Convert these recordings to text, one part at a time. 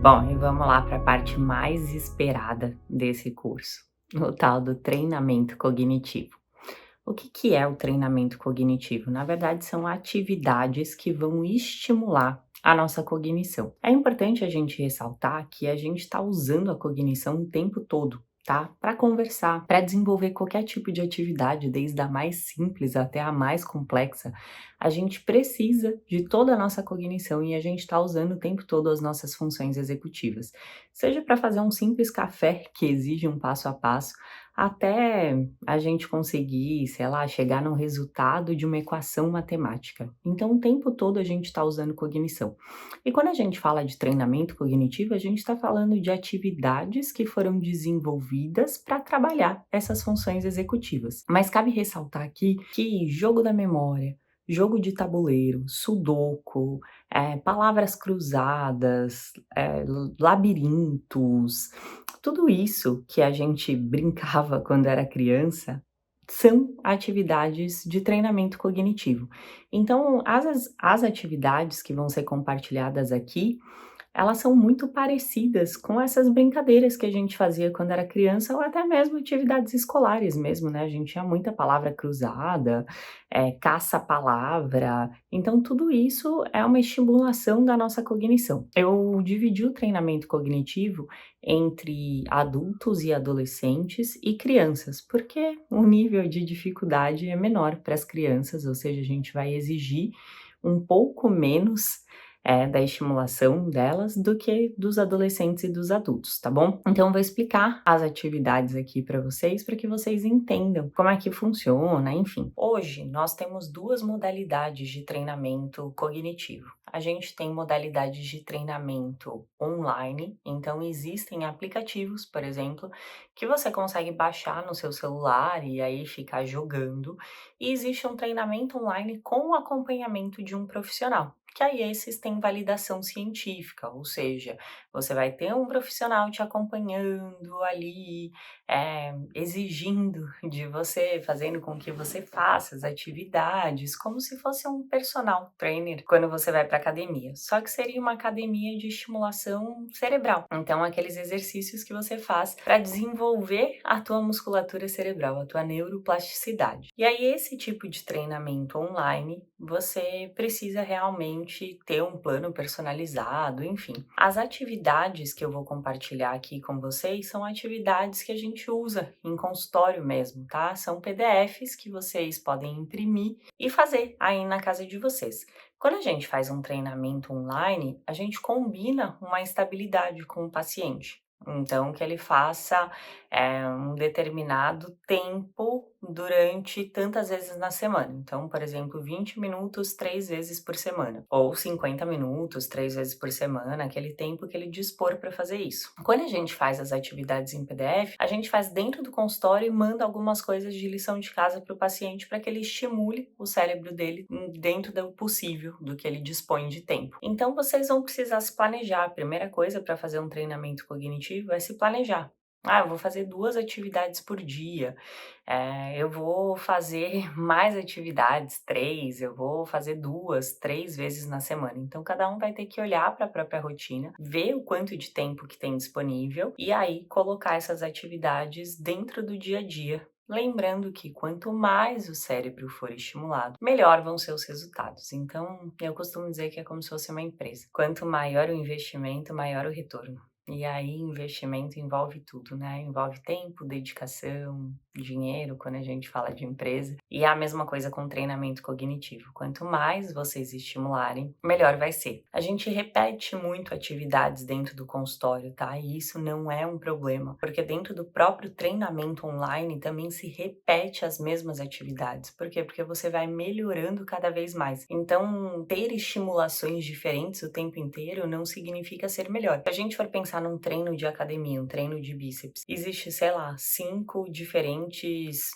Bom, e vamos lá para a parte mais esperada desse curso, o tal do treinamento cognitivo. O que que é o treinamento cognitivo? Na verdade, são atividades que vão estimular a nossa cognição. É importante a gente ressaltar que a gente está usando a cognição o tempo todo, tá? Para conversar, para desenvolver qualquer tipo de atividade, desde a mais simples até a mais complexa, a gente precisa de toda a nossa cognição e a gente está usando o tempo todo as nossas funções executivas. Seja para fazer um simples café que exige um passo a passo, até a gente conseguir, sei lá, chegar no resultado de uma equação matemática. Então, o tempo todo a gente está usando cognição. E quando a gente fala de treinamento cognitivo, a gente está falando de atividades que foram desenvolvidas para trabalhar essas funções executivas. Mas cabe ressaltar aqui que jogo da memória, jogo de tabuleiro, sudoku, palavras cruzadas, labirintos, tudo isso que a gente brincava quando era criança, são atividades de treinamento cognitivo. Então, as atividades que vão ser compartilhadas aqui, elas são muito parecidas com essas brincadeiras que a gente fazia quando era criança ou até mesmo atividades escolares mesmo, né, a gente tinha muita palavra cruzada, caça-palavra, então tudo isso é uma estimulação da nossa cognição. Eu dividi o treinamento cognitivo entre adultos e adolescentes e crianças, porque o nível de dificuldade é menor para as crianças, ou seja, a gente vai exigir um pouco menos da estimulação delas do que dos adolescentes e dos adultos, tá bom? Então eu vou explicar as atividades aqui para que vocês entendam como é que funciona, enfim. Hoje nós temos duas modalidades de treinamento cognitivo. A gente tem modalidades de treinamento online, então existem aplicativos, por exemplo, que você consegue baixar no seu celular e aí ficar jogando, e existe um treinamento online com o acompanhamento de um profissional, que aí esses têm validação científica, ou seja, você vai ter um profissional te acompanhando ali, exigindo de você, fazendo com que você faça as atividades, como se fosse um personal trainer quando você vai para academia. Só que seria uma academia de estimulação cerebral. Então, aqueles exercícios que você faz para desenvolver a tua musculatura cerebral, a tua neuroplasticidade. E aí, esse tipo de treinamento online, você precisa realmente ter um plano personalizado, enfim. As atividades que eu vou compartilhar aqui com vocês são atividades que a gente usa em consultório mesmo, tá? São PDFs que vocês podem imprimir e fazer aí na casa de vocês. Quando a gente faz um treinamento online, a gente combina uma estabilidade com o paciente. Então, que ele faça um determinado tempo durante tantas vezes na semana. Então, por exemplo, 20 minutos 3 vezes por semana, ou 50 minutos 3 vezes por semana, aquele tempo que ele dispor para fazer isso. Quando a gente faz as atividades em PDF, a gente faz dentro do consultório e manda algumas coisas de lição de casa para o paciente para que ele estimule o cérebro dele dentro do possível, do que ele dispõe de tempo. Então, vocês vão precisar se planejar. A primeira coisa para fazer um treinamento cognitivo é se planejar. Ah, eu vou fazer 2 atividades por dia, eu vou fazer mais atividades, 3, eu vou fazer 2, 3 vezes na semana. Então, cada um vai ter que olhar para a própria rotina, ver o quanto de tempo que tem disponível e aí colocar essas atividades dentro do dia a dia. Lembrando que quanto mais o cérebro for estimulado, melhor vão ser os resultados. Então, eu costumo dizer que é como se fosse uma empresa. Quanto maior o investimento, maior o retorno. E aí, investimento envolve tudo, né? Envolve tempo, dedicação, dinheiro, quando a gente fala de empresa. E é a mesma coisa com treinamento cognitivo. Quanto mais vocês estimularem, melhor vai ser. A gente repete muito atividades dentro do consultório, tá? E isso não é um problema, porque dentro do próprio treinamento online também se repete as mesmas atividades. Por quê? Porque você vai melhorando cada vez mais. Então, ter estimulações diferentes o tempo inteiro não significa ser melhor. Se a gente for pensar num treino de academia, um treino de bíceps, existe, sei lá, 5 diferentes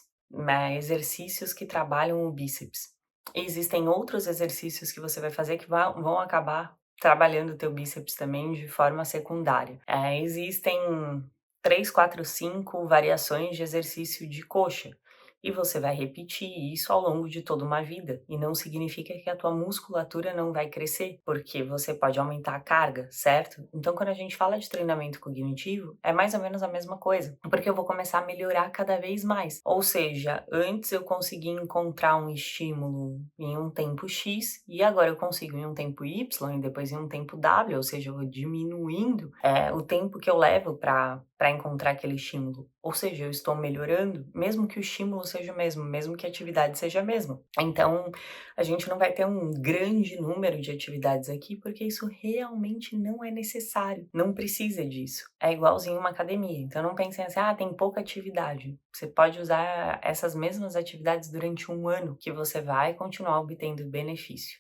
exercícios que trabalham o bíceps. Existem outros exercícios que você vai fazer que vão acabar trabalhando o teu bíceps também de forma secundária. Existem 3, 4, 5 variações de exercício de coxa. e você vai repetir isso ao longo de toda uma vida. E não significa que a tua musculatura não vai crescer, porque você pode aumentar a carga, certo? Então, quando a gente fala de treinamento cognitivo, é mais ou menos a mesma coisa, porque eu vou começar a melhorar cada vez mais. Ou seja, antes eu consegui encontrar um estímulo em um tempo X e agora eu consigo em um tempo Y e depois em um tempo W, ou seja, eu vou diminuindo o tempo que eu levo para encontrar aquele estímulo. Ou seja, eu estou melhorando, mesmo que o estímulo seja o mesmo, mesmo que a atividade seja a mesma. Então, a gente não vai ter um grande número de atividades aqui, porque isso realmente não é necessário, não precisa disso. É igualzinho uma academia, então não pensem assim: "Ah, tem pouca atividade". Você pode usar essas mesmas atividades durante um ano, que você vai continuar obtendo benefício.